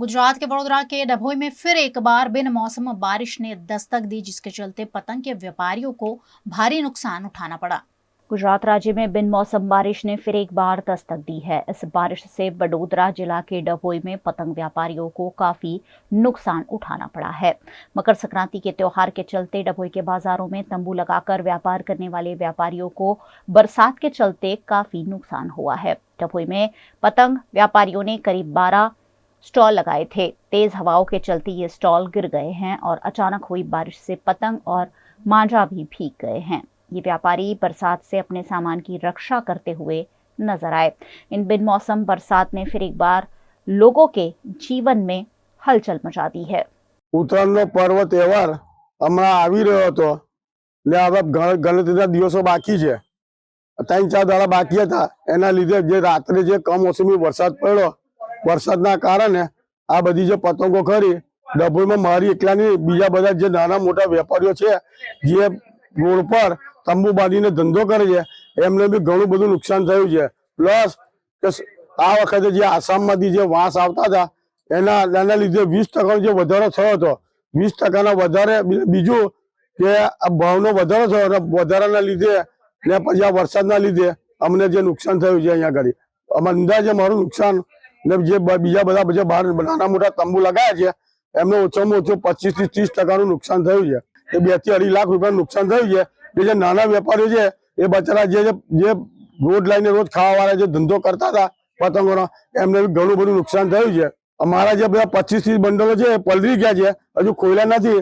गुजरात के वडोदरा के डभोई में फिर एक बार बिन मौसम बारिश ने दस्तक दी, जिसके चलते पतंग के व्यापारियों को भारी नुकसान उठाना पड़ा। गुजरात राज्य में बिन मौसम बारिश ने फिर एक बार दस्तक दी है। इस बारिश से वडोदरा जिला के डभोई में पतंग व्यापारियों को काफी नुकसान उठाना पड़ा है। मकर संक्रांति के त्योहार के चलते डभोई के बाजारों में तंबू लगाकर व्यापार करने वाले व्यापारियों को बरसात के चलते काफी नुकसान हुआ है। डभोई में पतंग व्यापारियों ने करीब 12 स्टॉल लगाए थे। तेज हवाओं के चलते ये स्टॉल गिर गए हैं और अचानक हुई बारिश से पतंग और मांझा भी भीग गए हैं। ये व्यापारी बरसात से अपने सामान की रक्षा करते हुए नजर आए। इन बिनमौसम बरसात ने फिर एक बार लोगों के जीवन में हलचल मचा दी है। ઉત્તરાયણનો પર્વ તહેવાર હમણાં આવી રહ્યો હતો ને હવે ગણતરીના દિવસો બાકી છે। 3-4 દાડા બાકી હતા, એના લીધે જે રાત્રે જે કમોસમી વરસાદ પડ્યો, વરસાદના કારણે આ બધી જે પતંગો ખરી ડભોઈમાં મારી એકલા નહીં, બીજા બધા જે નાના મોટા વેપારીઓ છે જે રોડ પર તંબુ બાંધીને ધંધો કરે છે એમને બી ઘણું બધું નુકસાન થયું છે। પ્લસ આ વખતે જે આસામમાંથી જે વાંસ આવતા હતા એના લીધે 20% જે વધારો થયો હતો, 20% વધારે। બીજું કે આ ભાવનો વધારો થયો અને વધારાના લીધે ને પછી આ વરસાદના લીધે અમને જે નુકસાન થયું છે અહીંયા આગળ અંદાજે મારું નુકસાન ને જે બીજા બધા જે બહાર નાના મોટા તંબુ લગાયા છે એમને ઓછામાં ઓછું 25 થી 30% નુકસાન થયું છે। એ 2 થી 2.5 લાખ રૂપિયાનું નુકસાન થયું છે। જે નાના વેપારીઓ છે એ બચારા જે રોડ લાઈને રોજ ખાવાવાળા જે ધંધો કરતા હતા પતંગોનો એમને ઘણું બધું નુકસાન થયું છે। અમારા જે બધા 25-30 બંડલો છે એ પલળી ગયા છે, હજુ ખોલ્યા નથી।